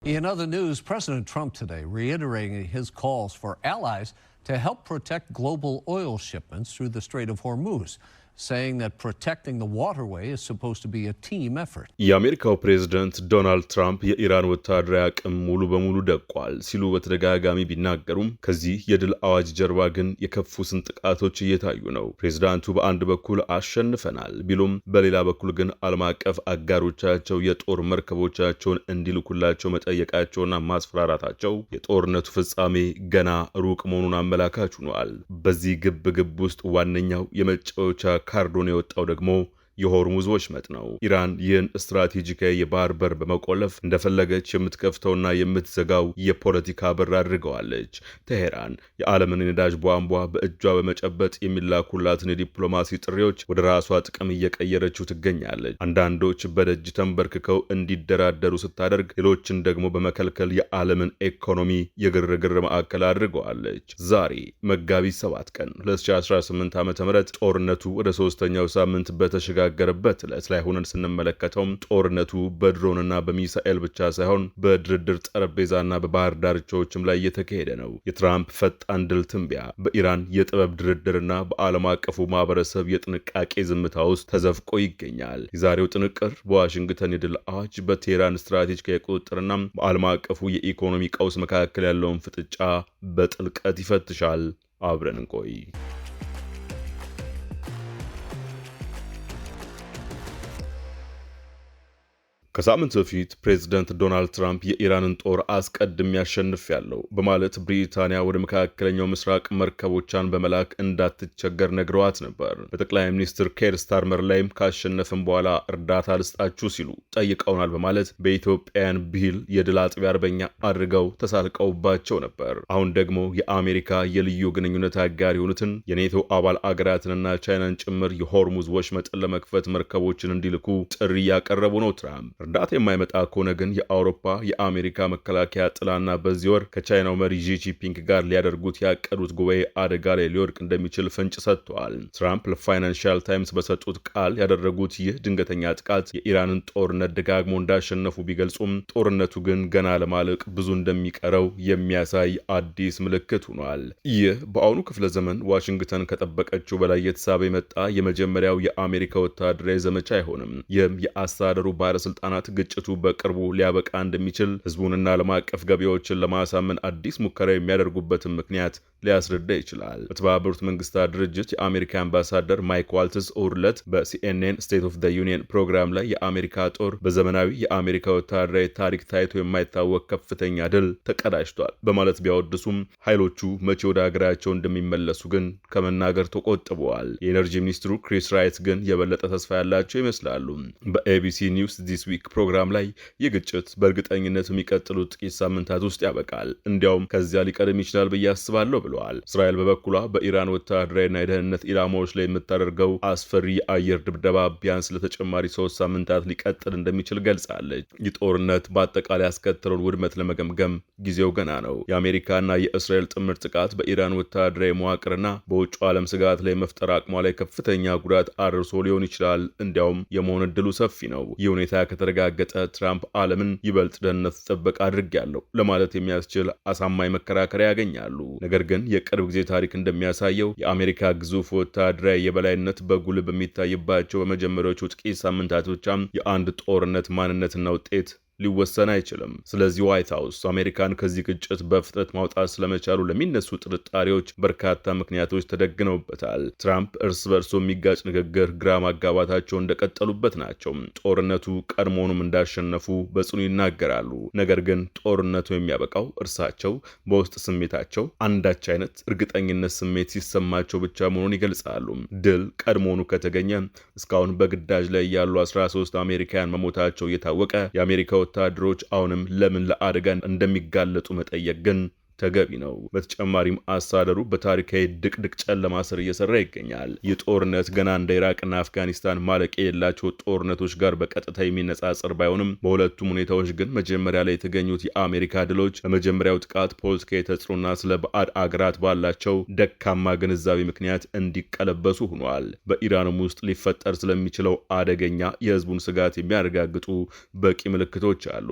In other news, President Trump today reiterating his calls for allies to help protect global oil shipments through the Strait of Hormuz, saying that protecting the waterway is supposed to be a team effort. የአሜሪካው ፕሬዝዳንት ዶናልድ ትራምፕ የኢራን ወታደራዊ አቅም ሙሉ በሙሉ ደቋል ሲሉ በተደጋጋሚ ቢናገሩም ከዚህ የድል አዋጅ ጀርባ ግን የከፉ ስንጥቃቶች እየታዩ ነው። ፕሬዝዳንቱ በአንድ በኩል አሸንፈናል ቢሉም በሌላ በኩል ግን ዓለም አቀፍ አጋሮቻቸው የጦር መርከቦቻቸውን እንዲልኩላቸው መጠየቃቸውና ማስፈራራታቸው የጦርነቱ ፍጻሜ ገና ሩቅ መሆኑን አመላካች ሆኗል። በዚህ ግብ ውስጥ ዋነኛው የመጫወቻ ካርዶን የወጣው ደግሞ የሆርሙዝ ወሽመጥ ነው። ኢራን ይህን ስትራቴጂካዊ የባህር በር በመቆለፍ እንደፈለገች የምትከፍተውና የምትዘጋው የፖለቲካ በር አድርገዋለች። ቴሄራን የዓለምን የነዳጅ ቧንቧ በእጇ በመጨበጥ የሚላኩላትን የዲፕሎማሲ ጥሪዎች ወደ ራሷ ጥቅም እየቀየረችው ትገኛለች። አንዳንዶች በደጅ ተንበርክከው እንዲደራደሩ ስታደርግ፣ ሌሎችን ደግሞ በመከልከል የዓለምን ኢኮኖሚ የግርግር ማዕከል አድርገዋለች። ዛሬ መጋቢት 7 ቀን 2018 ዓ.ም ጦርነቱ ወደ ሶስተኛው ሳምንት በተሸጋገረበት ዕለት ላይ ሆነን ስንመለከተው ጦርነቱ በድሮንና በሚሳኤል ብቻ ሳይሆን በድርድር ጠረጴዛና በባህር ዳርቻዎችም ላይ እየተካሄደ ነው። የትራምፕ ፈጣን ድል ትንበያ በኢራን የጥበብ ድርድርና በዓለም አቀፉ ማህበረሰብ የጥንቃቄ ዝምታ ውስጥ ተዘፍቆ ይገኛል። የዛሬው ጥንቅር በዋሽንግተን የድል አዋጅ፣ በቴህራን ስትራቴጂካዊ ቁጥጥርና በዓለም አቀፉ የኢኮኖሚ ቀውስ መካከል ያለውን ፍጥጫ በጥልቀት ይፈትሻል። አብረን እንቆይ። ከሳምንት በፊት ፕሬዝዳንት ዶናልድ ትራምፕ የኢራንን ጦር አስቀድሜ ያሸንፋለሁ በማለት ብሪታንያ ወደ መካከለኛው ምስራቅ መርከቦቿን በመላክ እንዳትቸገር ነግረዋት ነበር። በጠቅላይ ሚኒስትር ኬር ስታርመር ላይም ካሸነፍን በኋላ እርዳታ ልስጣችሁ ሲሉ ጠይቀውናል በማለት በኢትዮጵያውያን ብሂል የድል አጥቢያ አርበኛ አድርገው ተሳልቀውባቸው ነበር። አሁን ደግሞ የአሜሪካ የልዩ ግንኙነት አጋር የሆኑትን የኔቶ አባል አገራትንና ቻይናን ጭምር የሆርሙዝ ወሽመጥን ለመክፈት መርከቦችን እንዲልኩ ጥሪ እያቀረቡ ነው። ትራምፕ እርዳታ የማይመጣ ከሆነ ግን የአውሮፓ የአሜሪካ መከላከያ ጥላና በዚህ ወር ከቻይናው መሪ ዢ ጂንፒንግ ጋር ሊያደርጉት ያቀዱት ጉባኤ አደጋ ላይ ሊወድቅ እንደሚችል ፍንጭ ሰጥተዋል። ትራምፕ ለፋይናንሻል ታይምስ በሰጡት ቃል ያደረጉት ይህ ድንገተኛ ጥቃት የኢራንን ጦርነት ደጋግሞ እንዳሸነፉ ቢገልጹም ጦርነቱ ግን ገና ለማለቅ ብዙ እንደሚቀረው የሚያሳይ አዲስ ምልክት ሆኗል። ይህ በአሁኑ ክፍለ ዘመን ዋሽንግተን ከጠበቀችው በላይ የተሳበ የመጣ የመጀመሪያው የአሜሪካ ወታደራዊ ዘመቻ አይሆንም። ይህም የአስተዳደሩ ባለስልጣናት ግጭቱ በቅርቡ ሊያበቃ እንደሚችል ህዝቡንና ዓለም አቀፍ ገበያዎችን ለማሳመን አዲስ ሙከራ የሚያደርጉበትን ምክንያት ሊያስረዳ ይችላል። በተባበሩት መንግስታት ድርጅት የአሜሪካ አምባሳደር ማይክ ዋልትስ እሁድ ዕለት በሲኤንኤን ስቴት ኦፍ ዘ ዩኒየን ፕሮግራም ላይ የአሜሪካ ጦር በዘመናዊ የአሜሪካ ወታደራዊ ታሪክ ታይቶ የማይታወቅ ከፍተኛ ድል ተቀዳጅቷል በማለት ቢያወድሱም ኃይሎቹ መቼ ወደ ሀገራቸው እንደሚመለሱ ግን ከመናገር ተቆጥበዋል። የኤነርጂ ሚኒስትሩ ክሪስ ራይት ግን የበለጠ ተስፋ ያላቸው ይመስላሉ። በኤቢሲ ኒውስ ዲስ ዊክ ፕሮግራም ላይ ይህ ግጭት በእርግጠኝነት የሚቀጥሉት ጥቂት ሳምንታት ውስጥ ያበቃል፣ እንዲያውም ከዚያ ሊቀድም ይችላል ብዬ አስባለሁ ብለዋል። እስራኤል በበኩሏ በኢራን ወታደራዊና የደህንነት ኢላማዎች ላይ የምታደርገው አስፈሪ የአየር ድብደባ ቢያንስ ለተጨማሪ 3 ሳምንታት ሊቀጥል እንደሚችል ገልጻለች። ይህ ጦርነት በአጠቃላይ ያስከተለውን ውድመት ለመገምገም ጊዜው ገና ነው። የአሜሪካና የእስራኤል ጥምር ጥቃት በኢራን ወታደራዊ መዋቅርና በውጭ ዓለም ስጋት ላይ መፍጠር አቅሟ ላይ ከፍተኛ ጉዳት አድርሶ ሊሆን ይችላል፣ እንዲያውም የመሆን ዕድሉ ሰፊ ነው። ይህ ሁኔታ ከተረጋገጠ ትራምፕ ዓለምን ይበልጥ ደህንነት ተጠበቅ አድርጌያለሁ ለማለት የሚያስችል አሳማኝ መከራከሪያ ያገኛሉ። ነገር ግን የቅርብ ጊዜ ታሪክ እንደሚያሳየው የአሜሪካ ግዙፍ ወታደራዊ የበላይነት በጉልህ በሚታይባቸው በመጀመሪያዎቹ ጥቂት ሳምንታት ብቻ የአንድ ጦርነት ማንነትና ውጤት ሊወሰን አይችልም። ስለዚህ ዋይት ሃውስ አሜሪካን ከዚህ ግጭት በፍጥነት ማውጣት ስለመቻሉ ለሚነሱ ጥርጣሬዎች በርካታ ምክንያቶች ተደግነውበታል። ትራምፕ እርስ በርሱ የሚጋጭ ንግግር ግራ ማጋባታቸው እንደቀጠሉበት ናቸው። ጦርነቱ ቀድሞውንም እንዳሸነፉ በጽኑ ይናገራሉ። ነገር ግን ጦርነቱ የሚያበቃው እርሳቸው በውስጥ ስሜታቸው አንዳች አይነት እርግጠኝነት ስሜት ሲሰማቸው ብቻ መሆኑን ይገልጻሉ። ድል ቀድሞውኑ ከተገኘ እስካሁን በግዳጅ ላይ ያሉ 13 አሜሪካውያን መሞታቸው እየታወቀ የአሜሪካ ወታደሮች አሁንም ለምን ለአደጋ እንደሚጋለጡ መጠየቅ ግን ተገቢ ነው። በተጨማሪም አስተዳደሩ በታሪካዊ ድቅድቅ ጨለማ ስር እየሰራ ይገኛል። ይህ ጦርነት ገና እንደ ኢራቅና አፍጋኒስታን ማለቂያ የሌላቸው ጦርነቶች ጋር በቀጥታ የሚነጻጸር ባይሆንም በሁለቱም ሁኔታዎች ግን መጀመሪያ ላይ የተገኙት የአሜሪካ ድሎች ለመጀመሪያው ጥቃት ፖለቲካዊ ተጽዕኖና ስለ ባዕድ አገራት ባላቸው ደካማ ግንዛቤ ምክንያት እንዲቀለበሱ ሆኗል። በኢራንም ውስጥ ሊፈጠር ስለሚችለው አደገኛ የህዝቡን ስጋት የሚያረጋግጡ በቂ ምልክቶች አሉ።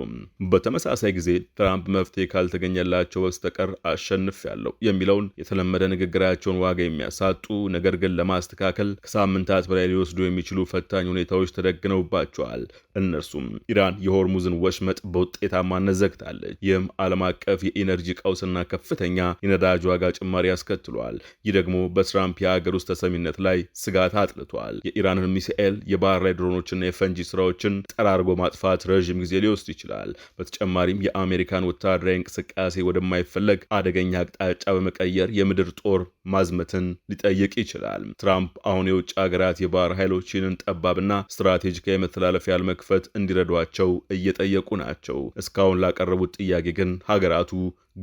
በተመሳሳይ ጊዜ ትራምፕ መፍትሄ ካልተገኘላቸው በስተቀር አሸንፊያለሁ የሚለውን የተለመደ ንግግራቸውን ዋጋ የሚያሳጡ ነገር ግን ለማስተካከል ከሳምንታት በላይ ሊወስዱ የሚችሉ ፈታኝ ሁኔታዎች ተደግነውባቸዋል። እነርሱም ኢራን የሆርሙዝን ወሽመጥ በውጤታማነት ዘግታለች። ይህም ዓለም አቀፍ የኢነርጂ ቀውስና ከፍተኛ የነዳጅ ዋጋ ጭማሪ ያስከትሏል። ይህ ደግሞ በትራምፕ የሀገር ውስጥ ተሰሚነት ላይ ስጋት አጥልቷል። የኢራንን ሚሳኤል፣ የባህር ላይ ድሮኖችና የፈንጂ ስራዎችን ጠራርጎ ማጥፋት ረዥም ጊዜ ሊወስድ ይችላል። በተጨማሪም የአሜሪካን ወታደራዊ እንቅስቃሴ ወደማይፈለግ አደገኛ አቅጣጫ በመቀየር የምድር ጦር ማዝመትን ሊጠይቅ ይችላል። ትራምፕ አሁን የውጭ ሀገራት የባህር ኃይሎችን ጠባብና ስትራቴጂካዊ መተላለፊያ ለመክፈት እንዲረዷቸው እየጠየቁ ናቸው። እስካሁን ላቀረቡት ጥያቄ ግን ሀገራቱ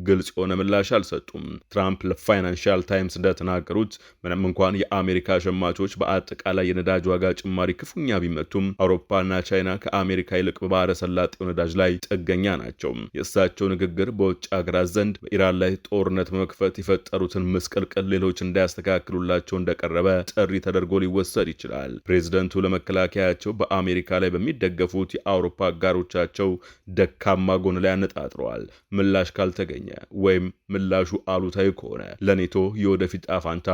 ግልጽ የሆነ ምላሽ አልሰጡም። ትራምፕ ለፋይናንሻል ታይምስ እንደተናገሩት ምንም እንኳን የአሜሪካ ሸማቾች በአጠቃላይ የነዳጅ ዋጋ ጭማሪ ክፉኛ ቢመቱም አውሮፓና ቻይና ከአሜሪካ ይልቅ በባህረ ሰላጤው ነዳጅ ላይ ጥገኛ ናቸው። የእሳቸው ንግግር በውጭ ሀገራት ዘንድ በኢራን ላይ ጦርነት በመክፈት የፈጠሩትን ምስቅልቅል ሌሎች እንዳያስተካክሉላቸው እንደቀረበ ጥሪ ተደርጎ ሊወሰድ ይችላል። ፕሬዝደንቱ ለመከላከያቸው በአሜሪካ ላይ በሚደገፉት የአውሮፓ አጋሮቻቸው ደካማ ጎን ላይ አነጣጥረዋል። ምላሽ ካልተገኘ ወይም ምላሹ አሉታዊ ከሆነ ለኔቶ የወደፊት ጣፋንታ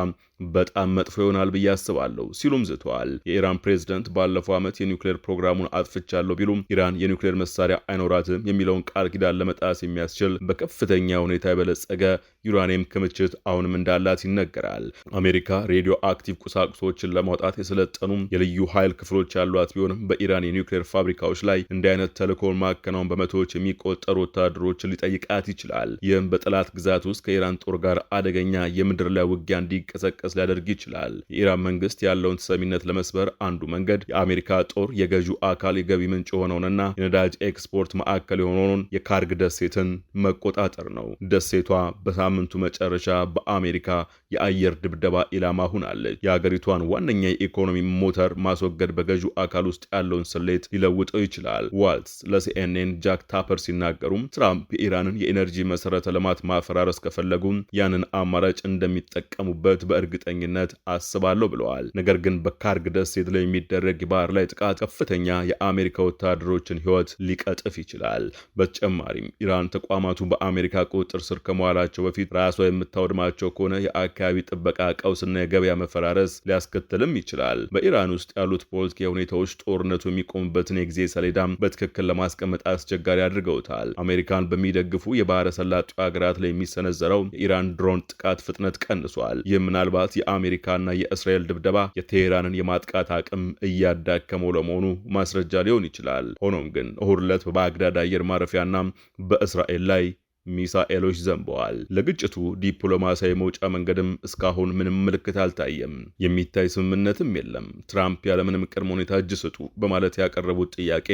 በጣም መጥፎ ይሆናል ብዬ አስባለሁ ሲሉም ዝተዋል። የኢራን ፕሬዝደንት ባለፈው ዓመት የኒውክሌር ፕሮግራሙን አጥፍቻለሁ ቢሉም ኢራን የኒውክሌር መሳሪያ አይኖራትም የሚለውን ቃል ኪዳን ለመጣስ የሚያስችል በከፍተኛ ሁኔታ የበለጸገ ዩራኒየም ክምችት አሁንም እንዳላት ይነገራል። አሜሪካ ሬዲዮ አክቲቭ ቁሳቁሶችን ለማውጣት የሰለጠኑ የልዩ ኃይል ክፍሎች ያሏት ቢሆንም በኢራን የኒውክሌር ፋብሪካዎች ላይ እንዲህ አይነት ተልእኮውን ማከናወን በመቶዎች የሚቆጠሩ ወታደሮችን ሊጠይቃት ይችላል። ይህም በጠላት ግዛት ውስጥ ከኢራን ጦር ጋር አደገኛ የምድር ላይ ውጊያ እንዲቀሰቀስ ሊያደርግ ይችላል። የኢራን መንግስት ያለውን ተሰሚነት ለመስበር አንዱ መንገድ የአሜሪካ ጦር የገዢው አካል የገቢ ምንጭ የሆነውንና የነዳጅ ኤክስፖርት ማዕከል የሆነውን የካርግ ደሴትን መቆጣጠር ነው። ደሴቷ በሳምንቱ መጨረሻ በአሜሪካ የአየር ድብደባ ኢላማ ሆናለች። የሀገሪቷን ዋነኛ የኢኮኖሚ ሞተር ማስወገድ በገዢው አካል ውስጥ ያለውን ስሌት ሊለውጠው ይችላል። ዋልትስ ለሲኤንኤን ጃክ ታፐር ሲናገሩም ትራምፕ የኢራንን የኤነርጂ መሰረተ ልማት ማፈራረስ ከፈለጉም ያንን አማራጭ እንደሚጠቀሙበት በእርግጠኝነት አስባለሁ ብለዋል። ነገር ግን በካርግ ደሴት ላይ የሚደረግ የባህር ላይ ጥቃት ከፍተኛ የአሜሪካ ወታደሮችን ሕይወት ሊቀጥፍ ይችላል። በተጨማሪም ኢራን ተቋማቱ በአሜሪካ ቁጥጥር ስር ከመዋላቸው በፊት ራሷ የምታወድማቸው ከሆነ የአካባቢ ጥበቃ ቀውስና የገበያ መፈራረስ ሊያስከትልም ይችላል። በኢራን ውስጥ ያሉት ፖለቲካዊ ሁኔታዎች ጦርነቱ የሚቆምበትን የጊዜ ሰሌዳም በትክክል ለማስቀመጥ አስቸጋሪ አድርገውታል። አሜሪካን በሚደግፉ የባህረ ሰላጤው ሀገራት ላይ የሚሰነዘረው የኢራን ድሮን ጥቃት ፍጥነት ቀንሷል። ይህ ምናልባት የአሜሪካና የእስራኤል ድብደባ የቴሄራንን የማጥቃት አቅም እያዳከመው ለመሆኑ ማስረጃ ሊሆን ይችላል። ሆኖም ግን እሁድ ዕለት በባግዳድ አየር ማረፊያና በእስራኤል ላይ ሚሳኤሎች ዘንበዋል። ለግጭቱ ዲፕሎማሲያዊ መውጫ መንገድም እስካሁን ምንም ምልክት አልታየም። የሚታይ ስምምነትም የለም። ትራምፕ ያለምንም ቅድመ ሁኔታ እጅ ስጡ በማለት ያቀረቡት ጥያቄ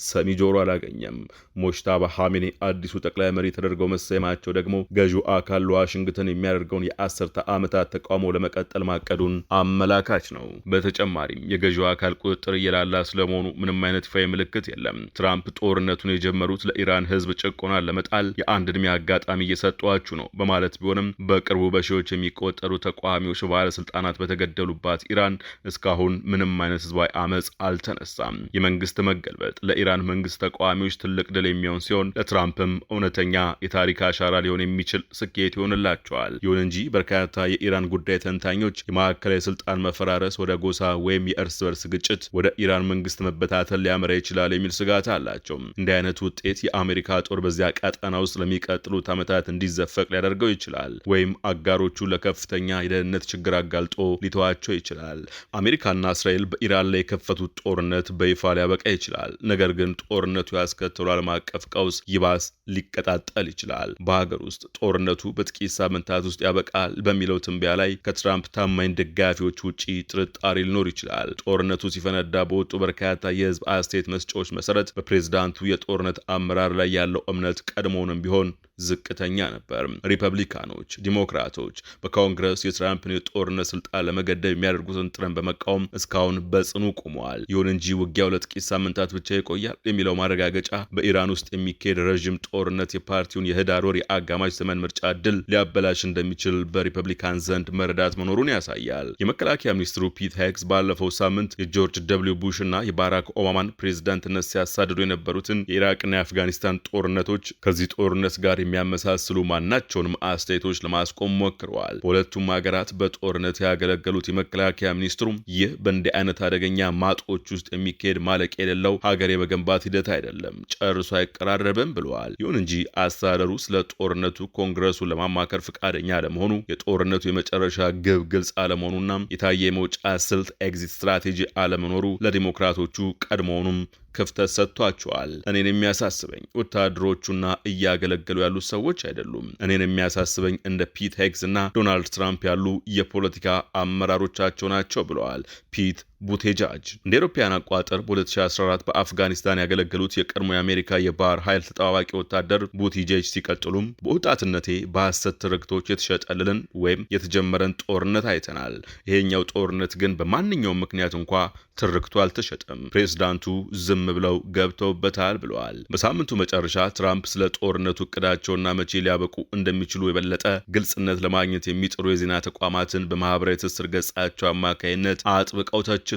ሰሚ ጆሮ አላገኘም። ሞጅታባ ኻሜኒ አዲሱ ጠቅላይ መሪ ተደርገው መሰየማቸው ደግሞ ገዢው አካል ለዋሽንግተን የሚያደርገውን የአስርተ ዓመታት ተቃውሞ ለመቀጠል ማቀዱን አመላካች ነው። በተጨማሪም የገዢው አካል ቁጥጥር እየላላ ስለመሆኑ ምንም አይነት ይፋዊ ምልክት የለም። ትራምፕ ጦርነቱን የጀመሩት ለኢራን ሕዝብ ጭቆናን ለመጣል የአንድ ዕድሜ አጋጣሚ እየሰጧችሁ ነው በማለት ቢሆንም በቅርቡ በሺዎች የሚቆጠሩ ተቃዋሚዎች ባለስልጣናት በተገደሉባት ኢራን እስካሁን ምንም አይነት ህዝባዊ አመፅ አልተነሳም። የመንግስት መገልበጥ ለኢራን መንግስት ተቃዋሚዎች ትልቅ ድል የሚሆን ሲሆን ለትራምፕም እውነተኛ የታሪክ አሻራ ሊሆን የሚችል ስኬት ይሆንላቸዋል። ይሁን እንጂ በርካታ የኢራን ጉዳይ ተንታኞች የማዕከላዊ ስልጣን መፈራረስ ወደ ጎሳ ወይም የእርስ በርስ ግጭት ወደ ኢራን መንግስት መበታተል ሊያመራ ይችላል የሚል ስጋት አላቸው። እንዲህ አይነት ውጤት የአሜሪካ ጦር በዚያ ቀጠና ውስጥ ለሚቀጥሉት ዓመታት እንዲዘፈቅ ሊያደርገው ይችላል፣ ወይም አጋሮቹ ለከፍተኛ የደህንነት ችግር አጋልጦ ሊተዋቸው ይችላል። አሜሪካና እስራኤል በኢራን ላይ የከፈቱት ጦርነት በይፋ ሊያበቃ ይችላል። ነገር ግን ጦርነቱ ያስከተለው ዓለም አቀፍ ቀውስ ይባስ ሊቀጣጠል ይችላል። በሀገር ውስጥ ጦርነቱ በጥቂት ሳምንታት ውስጥ ያበቃል በሚለው ትንበያ ላይ ከትራምፕ ታማኝ ደጋፊዎች ውጪ ጥርጣሬ ሊኖር ይችላል። ጦርነቱ ሲፈነዳ በወጡ በርካታ የህዝብ አስተያየት መስጫዎች መሰረት በፕሬዝዳንቱ የጦርነት አመራር ላይ ያለው እምነት ቀድሞውንም ቢሆን ዝቅተኛ ነበር። ሪፐብሊካኖች፣ ዲሞክራቶች በኮንግረስ የትራምፕን የጦርነት ስልጣን ለመገደብ የሚያደርጉትን ጥረት በመቃወም እስካሁን በጽኑ ቆመዋል። ይሁን እንጂ ውጊያው ለጥቂት ሳምንታት ብቻ ይቆያል የሚለው ማረጋገጫ በኢራን ውስጥ የሚካሄድ ረዥም ጦርነት የፓርቲውን የህዳር ወር የአጋማሽ ዘመን ምርጫ ድል ሊያበላሽ እንደሚችል በሪፐብሊካን ዘንድ መረዳት መኖሩን ያሳያል። የመከላከያ ሚኒስትሩ ፒት ሄግስ ባለፈው ሳምንት የጆርጅ ደብሊው ቡሽ እና የባራክ ኦባማን ፕሬዝዳንትነት ሲያሳድዱ የነበሩትን የኢራቅና የአፍጋኒስታን ጦርነቶች ከዚህ ጦርነት ጋር የሚያመሳስሉ ማናቸውንም አስተያየቶች ለማስቆም ሞክረዋል። በሁለቱም ሀገራት በጦርነት ያገለገሉት የመከላከያ ሚኒስትሩ ይህ በእንዲህ አይነት አደገኛ ማጦች ውስጥ የሚካሄድ ማለቂያ የሌለው ሀገር የመገንባት ሂደት አይደለም፣ ጨርሶ አይቀራረብም ብለዋል። ይሁን እንጂ አስተዳደሩ ስለ ጦርነቱ ኮንግረሱን ለማማከር ፈቃደኛ አለመሆኑ፣ የጦርነቱ የመጨረሻ ግብ ግልጽ አለመሆኑና የታየ የመውጫ ስልት ኤግዚት ስትራቴጂ አለመኖሩ ለዲሞክራቶቹ ቀድሞውኑም ክፍተት ሰጥቷቸዋል። እኔን የሚያሳስበኝ ወታደሮቹና እያገለገሉ ያሉት ሰዎች አይደሉም። እኔን የሚያሳስበኝ እንደ ፒት ሄግስ እና ዶናልድ ትራምፕ ያሉ የፖለቲካ አመራሮቻቸው ናቸው ብለዋል ፒት ቡቴጃጅ። እንደ አውሮፓውያን አቆጣጠር በ2014 በአፍጋኒስታን ያገለገሉት የቀድሞ የአሜሪካ የባህር ኃይል ተጠባባቂ ወታደር ቡቴጃጅ ሲቀጥሉም በወጣትነቴ በሐሰት ትርክቶች የተሸጠልልን ወይም የተጀመረን ጦርነት አይተናል። ይሄኛው ጦርነት ግን በማንኛውም ምክንያት እንኳ ትርክቱ አልተሸጠም። ፕሬዝዳንቱ ዝም ብለው ገብተውበታል ብለዋል። በሳምንቱ መጨረሻ ትራምፕ ስለ ጦርነቱ እቅዳቸውና መቼ ሊያበቁ እንደሚችሉ የበለጠ ግልጽነት ለማግኘት የሚጥሩ የዜና ተቋማትን በማህበራዊ ትስስር ገጻቸው አማካይነት አጥብቀው ተችቷል።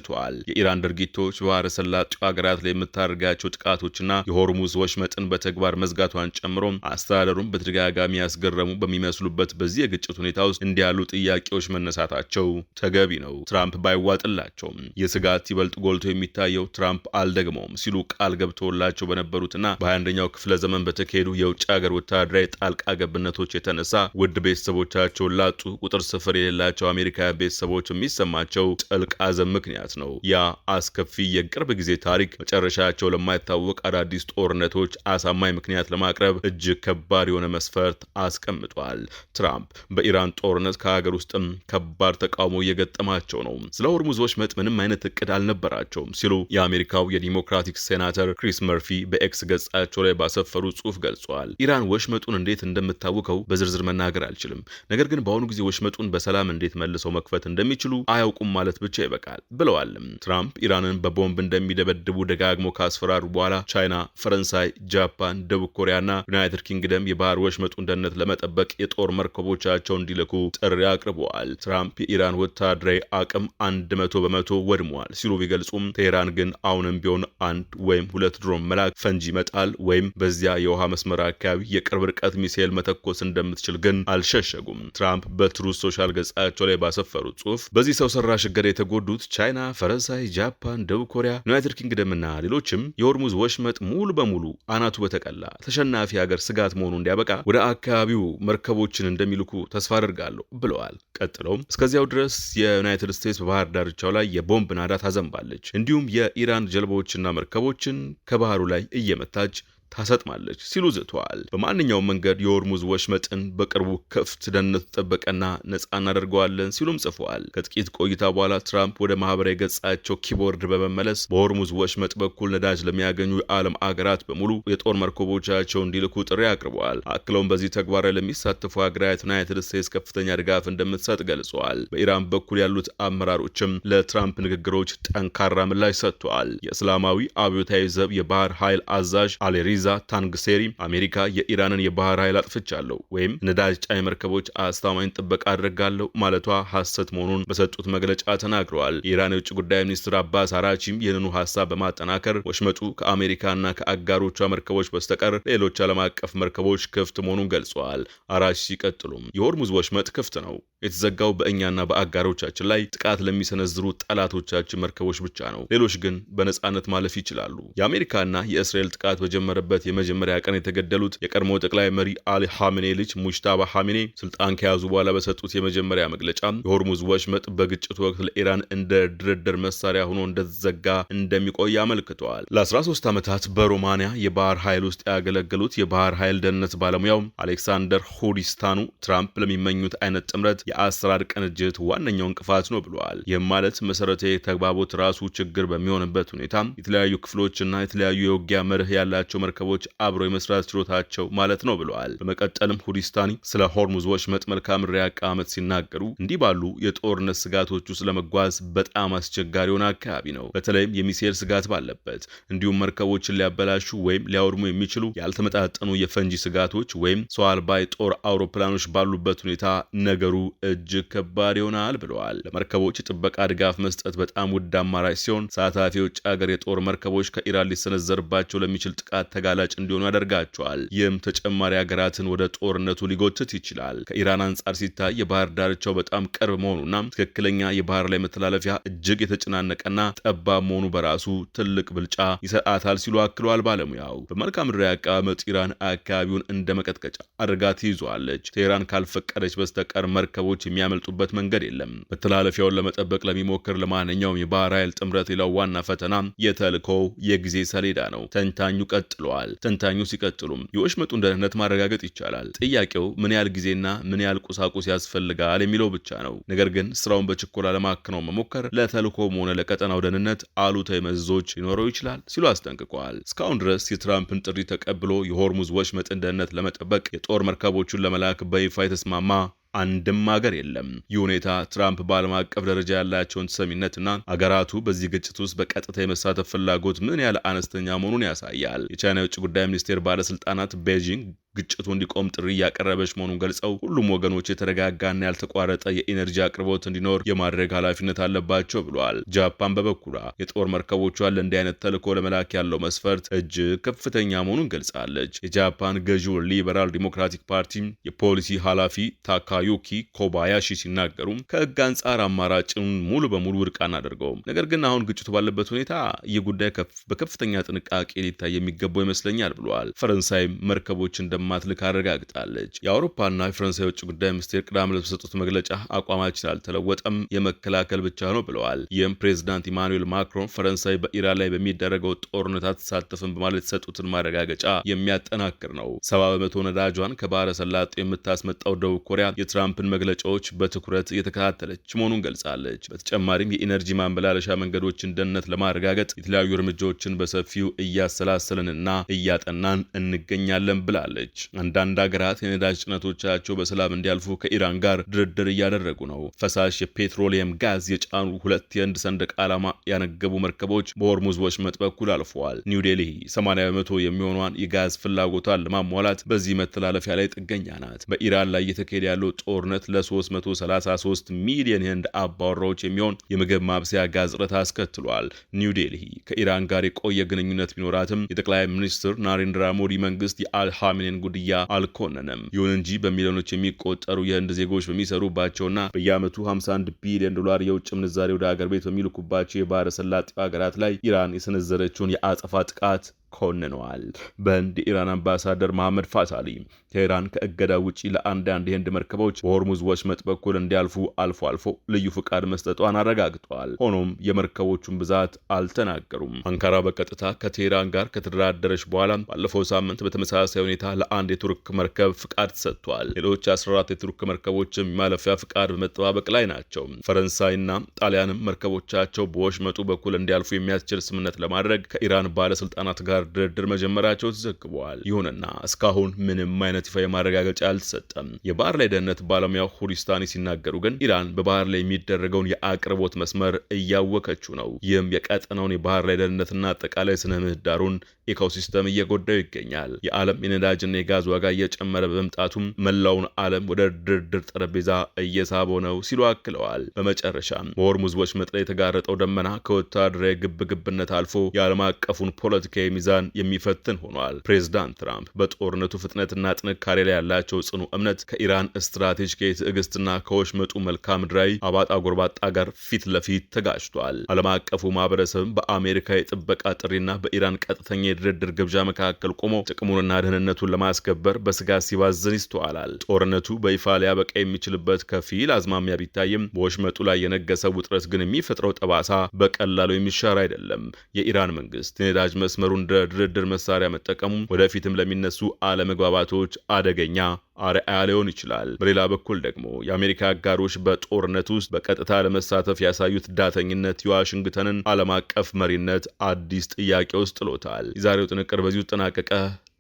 የኢራን ድርጊቶች በባህረ ሰላጤው ሀገራት ላይ የምታደርጋቸው ጥቃቶችና የሆርሙዝ ወሽመጥን በተግባር መዝጋቷን ጨምሮ አስተዳደሩን በተደጋጋሚ ያስገረሙ በሚመስሉበት በዚህ የግጭት ሁኔታ ውስጥ እንዲህ ያሉ ጥያቄዎች መነሳታቸው ተገቢ ነው። ትራምፕ ባይዋጥላቸውም የስጋት ይበልጥ ጎልቶ የሚታየው ትራምፕ አልደግመውም ሲሉ ቃል ገብተውላቸው በነበሩትና በ21ኛው ክፍለ ዘመን በተካሄዱ የውጭ ሀገር ወታደራዊ ጣልቃ ገብነቶች የተነሳ ውድ ቤተሰቦቻቸውን ላጡ ቁጥር ስፍር የሌላቸው አሜሪካዊ ቤተሰቦች የሚሰማቸው ጥልቅ ሐዘን ምክንያት ነው። ያ አስከፊ የቅርብ ጊዜ ታሪክ መጨረሻቸው ለማይታወቅ አዳዲስ ጦርነቶች አሳማኝ ምክንያት ለማቅረብ እጅግ ከባድ የሆነ መስፈርት አስቀምጧል። ትራምፕ በኢራን ጦርነት ከሀገር ውስጥም ከባድ ተቃውሞ እየገጠማቸው ነው። ስለ ሆርሙዝ ወሽመጥ ምንም አይነት እቅድ አልነበራቸውም ሲሉ የአሜሪካው የዲሞክራቲክ ሴናተር ክሪስ መርፊ በኤክስ ገጻቸው ላይ ባሰፈሩ ጽሑፍ ገልጸዋል። ኢራን ወሽመጡን እንዴት እንደምታውከው በዝርዝር መናገር አልችልም፣ ነገር ግን በአሁኑ ጊዜ ወሽመጡን በሰላም እንዴት መልሰው መክፈት እንደሚችሉ አያውቁም ማለት ብቻ ይበቃል ብለዋል። ትራምፕ ኢራንን በቦምብ እንደሚደበድቡ ደጋግሞ ካስፈራሩ በኋላ ቻይና፣ ፈረንሳይ፣ ጃፓን፣ ደቡብ ኮሪያና ዩናይትድ ኪንግደም የባህር ወሽመጡን ደህንነት ለመጠበቅ የጦር መርከቦቻቸውን እንዲልኩ ጥሪ አቅርበዋል። ትራምፕ የኢራን ወታደራዊ አቅም 100% ወድሟል ሲሉ ቢገልጹም ቴህራን ግን አሁንም ቢሆን 1 ወይም 2 ድሮን መላክ፣ ፈንጂ መጣል ወይም በዚያ የውሃ መስመር አካባቢ የቅርብ ርቀት ሚሳኤል መተኮስ እንደምትችል ግን አልሸሸጉም። ትራምፕ በትሩዝ ሶሻል ገጻቸው ላይ ባሰፈሩት ጽሑፍ በዚህ ሰው ሰራሽ እገዳ የተጎዱት ቻይና፣ ፈረንሳይ፣ ጃፓን፣ ደቡብ ኮሪያ፣ ዩናይትድ ኪንግደም እና ሌሎችም የሆርሙዝ ወሽመጥ ሙሉ በሙሉ አናቱ በተቀላ ተሸናፊ ሀገር ስጋት መሆኑ እንዲያበቃ ወደ አካባቢው መርከቦችን እንደሚልኩ ተስፋ አድርጋለሁ ብለዋል። ቀጥለውም እስከዚያው ድረስ የዩናይትድ ስቴትስ በባህር ዳርቻው ላይ የቦምብ ናዳ ታዘንባለች፣ እንዲሁም የኢራን ጀልባዎችና መርከቦችን ከባህሩ ላይ እየመታች ታሰጥማለች ሲሉ ዝተዋል። በማንኛውም መንገድ የሆርሙዝ ወሽመጥን በቅርቡ ክፍት፣ ደህንነቱ ተጠበቀና ነፃ እናደርገዋለን ሲሉም ጽፈዋል። ከጥቂት ቆይታ በኋላ ትራምፕ ወደ ማህበራዊ ገጻቸው ኪቦርድ በመመለስ በሆርሙዝ ወሽመጥ በኩል ነዳጅ ለሚያገኙ የዓለም አገራት በሙሉ የጦር መርከቦቻቸው እንዲልኩ ጥሪ አቅርበዋል። አክለውም በዚህ ተግባር ላይ ለሚሳተፉ ሀገራት ዩናይትድ ስቴትስ ከፍተኛ ድጋፍ እንደምትሰጥ ገልጸዋል። በኢራን በኩል ያሉት አመራሮችም ለትራምፕ ንግግሮች ጠንካራ ምላሽ ሰጥተዋል። የእስላማዊ አብዮታዊ ዘብ የባህር ኃይል አዛዥ አሌሪዛ ታንግሴሪ አሜሪካ የኢራንን የባህር ኃይል አጥፍቻለሁ ወይም ነዳጅ ጫኝ መርከቦች አስተማማኝ ጥበቃ አድርጋለሁ ማለቷ ሐሰት መሆኑን በሰጡት መግለጫ ተናግረዋል። የኢራን የውጭ ጉዳይ ሚኒስትር አባስ አራቺም ይህንኑ ሐሳብ በማጠናከር ወሽመጡ ከአሜሪካና ከአጋሮቿ መርከቦች በስተቀር ሌሎች ዓለም አቀፍ መርከቦች ክፍት መሆኑን ገልጸዋል። አራቺ ሲቀጥሉም የሆርሙዝ ወሽመጥ ክፍት ነው፣ የተዘጋው በእኛና በአጋሮቻችን ላይ ጥቃት ለሚሰነዝሩ ጠላቶቻችን መርከቦች ብቻ ነው፣ ሌሎች ግን በነጻነት ማለፍ ይችላሉ። የአሜሪካና የእስራኤል ጥቃት በጀመረበት የመጀመሪያ ቀን የተገደሉት የቀድሞ ጠቅላይ መሪ አሊ ሐሜኔ ልጅ ሙጅታባ ሐሜኔ ስልጣን ከያዙ በኋላ በሰጡት የመጀመሪያ መግለጫ የሆርሙዝ ወሽመጥ በግጭቱ ወቅት ለኢራን እንደ ድርድር መሳሪያ ሆኖ እንደተዘጋ እንደሚቆይ አመልክተዋል። ለ13 ዓመታት በሮማንያ የባህር ኃይል ውስጥ ያገለገሉት የባህር ኃይል ደህንነት ባለሙያው አሌክሳንደር ሁዲስታኑ ትራምፕ ለሚመኙት አይነት ጥምረት የአሰራር ቅንጅት ዋነኛው እንቅፋት ነው ብለዋል። ይህም ማለት መሰረታዊ ተግባቦት ራሱ ችግር በሚሆንበት ሁኔታ የተለያዩ ክፍሎችና የተለያዩ የውጊያ መርህ ያላቸው መርከቦች አብሮ የመስራት ችሎታቸው ማለት ነው ብለዋል። በመቀጠልም ሁሪስታኒ ስለ ሆርሙዝ ወሽመጥ መልክዓ ምድራዊ አቀማመጥ ሲናገሩ እንዲህ ባሉ የጦርነት ስጋቶች ውስጥ ለመጓዝ በጣም አስቸጋሪ የሆነ አካባቢ ነው። በተለይም የሚሳኤል ስጋት ባለበት እንዲሁም መርከቦችን ሊያበላሹ ወይም ሊያወድሙ የሚችሉ ያልተመጣጠኑ የፈንጂ ስጋቶች ወይም ሰው አልባ የጦር አውሮፕላኖች ባሉበት ሁኔታ ነገሩ እጅግ ከባድ ይሆናል ብለዋል። ለመርከቦች ጥበቃ ድጋፍ መስጠት በጣም ውድ አማራጭ ሲሆን ሳታፊ የውጭ ሀገር የጦር መርከቦች ከኢራን ሊሰነዘርባቸው ለሚችል ጥቃት ተጋላጭ እንዲሆኑ ያደርጋቸዋል። ይህም ተጨማሪ ሀገራትን ወደ ጦርነቱ ሊጎትት ይችላል። ከኢራን አንጻር ሲታይ የባህር ዳርቻው በጣም ቅርብ መሆኑና ትክክለኛ የባህር ላይ መተላለፊያ እጅግ የተጨናነቀና ጠባብ መሆኑ በራሱ ትልቅ ብልጫ ይሰጣታል ሲሉ አክለዋል ባለሙያው። በመልክዓ ምድራዊ አቀማመጥ ኢራን አካባቢውን እንደ መቀጥቀጫ አድርጋ ትይዟለች። ቴህራን ካልፈቀደች በስተቀር መርከቦች የሚያመልጡበት መንገድ የለም። መተላለፊያውን ለመጠበቅ ለሚሞክር ለማንኛውም የባህር ኃይል ጥምረት ሌላው ዋና ፈተና የተልእኮው የጊዜ ሰሌዳ ነው። ተንታኙ ቀጥለዋል። ተንታኙ ሲቀጥሉም የወሽመጡን ደህንነት ማረጋገጥ ይቻላል። ጥያቄው ምን ያህል ጊዜና ምን ያህል ቁሳቁስ ያስፈልጋል የሚለው ብቻ ነው። ነገር ግን ስራውን በችኮላ ለማከናወን መሞከር ለተልእኮም ሆነ ለቀጠናው ደህንነት አሉታዊ መዘዞች ሊኖረው ይችላል ሲሉ አስጠንቅቀዋል። እስካሁን ድረስ የትራምፕን ጥሪ ተቀብሎ የሆርሙዝ ወሽመጥን ደህንነት ለመጠበቅ የጦር መርከቦቹን ለመላክ በይፋ የተስማማ አንድም ሀገር የለም። ይህ ሁኔታ ትራምፕ በዓለም አቀፍ ደረጃ ያላቸውን ተሰሚነትና አገራቱ በዚህ ግጭት ውስጥ በቀጥታ የመሳተፍ ፍላጎት ምን ያህል አነስተኛ መሆኑን ያሳያል። የቻይና የውጭ ጉዳይ ሚኒስቴር ባለስልጣናት ቤጂንግ ግጭቱ እንዲቆም ጥሪ እያቀረበች መሆኑን ገልጸው ሁሉም ወገኖች የተረጋጋና ያልተቋረጠ የኢነርጂ አቅርቦት እንዲኖር የማድረግ ኃላፊነት አለባቸው ብለዋል። ጃፓን በበኩሏ የጦር መርከቦቿን ለእንዲህ አይነት ተልዕኮ ለመላክ ያለው መስፈርት እጅግ ከፍተኛ መሆኑን ገልጻለች። የጃፓን ገዢው ሊበራል ዲሞክራቲክ ፓርቲ የፖሊሲ ኃላፊ ታካዩኪ ኮባያሺ ሲናገሩ ከህግ አንጻር አማራጭን ሙሉ በሙሉ ውድቅ አናደርገውም፣ ነገር ግን አሁን ግጭቱ ባለበት ሁኔታ ይህ ጉዳይ በከፍተኛ ጥንቃቄ ሊታይ የሚገባው ይመስለኛል ብለዋል። ፈረንሳይም መርከቦች ማትልክ አረጋግጣለች። የአውሮፓና የፈረንሳይ የውጭ ጉዳይ ሚኒስቴር ቅዳሜ ዕለት በሰጡት መግለጫ አቋማችን አልተለወጠም፣ የመከላከል ብቻ ነው ብለዋል። ይህም ፕሬዚዳንት ኢማኑኤል ማክሮን ፈረንሳይ በኢራን ላይ በሚደረገው ጦርነት አትሳተፍም በማለት የሰጡትን ማረጋገጫ የሚያጠናክር ነው። 70% ነዳጇን ከባህረ ሰላጤው የምታስመጣው ደቡብ ኮሪያ የትራምፕን መግለጫዎች በትኩረት እየተከታተለች መሆኑን ገልጻለች። በተጨማሪም የኢነርጂ ማመላለሻ መንገዶችን ደህንነት ለማረጋገጥ የተለያዩ እርምጃዎችን በሰፊው እያሰላሰልንና እያጠናን እንገኛለን ብላለች። አንዳንድ ሀገራት የነዳጅ ጭነቶቻቸው በሰላም እንዲያልፉ ከኢራን ጋር ድርድር እያደረጉ ነው። ፈሳሽ የፔትሮሊየም ጋዝ የጫኑ 2 የህንድ ሰንደቅ ዓላማ ያነገቡ መርከቦች በሆርሙዝ ወሽመጥ በኩል አልፈዋል። ኒው ዴልሂ 80% የሚሆኗን የጋዝ ፍላጎቷን ለማሟላት በዚህ መተላለፊያ ላይ ጥገኛ ናት። በኢራን ላይ እየተካሄደ ያለው ጦርነት ለ333 ሚሊዮን የህንድ አባወራዎች የሚሆን የምግብ ማብሰያ ጋዝ እጥረት አስከትሏል። ኒው ዴልሂ ከኢራን ጋር የቆየ ግንኙነት ቢኖራትም የጠቅላይ ሚኒስትር ናሬንድራ ሞዲ መንግስት የአልሃሚኔን ጉድያ አልኮነንም። ይሁን እንጂ በሚሊዮኖች የሚቆጠሩ የህንድ ዜጎች በሚሰሩባቸውና በየዓመቱ $51 ቢሊዮን የውጭ ምንዛሬ ወደ ሀገር ቤት በሚልኩባቸው የባህረ ሰላጤው ሀገራት ላይ ኢራን የሰነዘረችውን የአጸፋ ጥቃት ኮንነዋል። በህንድ የኢራን አምባሳደር መሐመድ ፋታሊ ቴህራን ከእገዳ ውጪ ለአንዳንድ የህንድ መርከቦች በሆርሙዝ ወሽመጥ በኩል እንዲያልፉ አልፎ አልፎ ልዩ ፍቃድ መስጠቷን አረጋግጠዋል። ሆኖም የመርከቦቹን ብዛት አልተናገሩም። አንካራ በቀጥታ ከቴህራን ጋር ከተደራደረች በኋላ ባለፈው ሳምንት በተመሳሳይ ሁኔታ ለአንድ የቱርክ መርከብ ፍቃድ ተሰጥቷል። ሌሎች 14 የቱርክ መርከቦችም ማለፊያ ፍቃድ በመጠባበቅ ላይ ናቸው። ፈረንሳይና ጣሊያንም መርከቦቻቸው በወሽመጡ በኩል እንዲያልፉ የሚያስችል ስምምነት ለማድረግ ከኢራን ባለስልጣናት ጋር ድርድር መጀመራቸው ተዘግበዋል። ይሁንና እስካሁን ምንም አይነት ይፋ ማረጋገጫ አልተሰጠም። የባህር ላይ ደህንነት ባለሙያው ሁሪስታኒ ሲናገሩ ግን ኢራን በባህር ላይ የሚደረገውን የአቅርቦት መስመር እያወከችው ነው። ይህም የቀጠናውን የባህር ላይ ደህንነትና አጠቃላይ ስነ ምህዳሩን ኢኮሲስተም እየጎዳው ይገኛል። የዓለም የነዳጅና የጋዝ ዋጋ እየጨመረ በመምጣቱም መላውን ዓለም ወደ ድርድር ጠረጴዛ እየሳበው ነው ሲሉ አክለዋል። በመጨረሻም በሆርሙዝ ወሽመጥ ላይ የተጋረጠው ደመና ከወታደራዊ ግብግብነት አልፎ የዓለም አቀፉን ፖለቲካዊ ሚዛን የሚፈትን ሆኗል። ፕሬዚዳንት ትራምፕ በጦርነቱ ፍጥነትና ጥንካሬ ላይ ያላቸው ጽኑ እምነት ከኢራን ስትራቴጂካዊ ትዕግስትና ከወሽመጡ መልክዓ ምድራዊ አባጣ ጎርባጣ ጋር ፊት ለፊት ተጋጭቷል። ዓለም አቀፉ ማህበረሰብ በአሜሪካ የጥበቃ ጥሪና በኢራን ቀጥተኛ የድርድር ግብዣ መካከል ቆሞ ጥቅሙንና ደህንነቱን ለማስከበር በስጋት ሲባዝን ይስተዋላል። ጦርነቱ በይፋ ሊያበቃ የሚችልበት ከፊል አዝማሚያ ቢታይም በወሽመጡ ላይ የነገሰው ውጥረት ግን የሚፈጥረው ጠባሳ በቀላሉ የሚሻር አይደለም። የኢራን መንግስት የነዳጅ መስመሩን እንደ ድርድር መሳሪያ መጠቀሙ ወደፊትም ለሚነሱ አለመግባባቶች አደገኛ አርአያ ሊሆን ይችላል። በሌላ በኩል ደግሞ የአሜሪካ አጋሮች በጦርነት ውስጥ በቀጥታ ለመሳተፍ ያሳዩት ዳተኝነት የዋሽንግተንን ዓለም አቀፍ መሪነት አዲስ ጥያቄ ውስጥ ጥሎታል። የዛሬው ጥንቅር በዚሁ ተጠናቀቀ።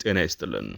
ጤና ይስጥልን።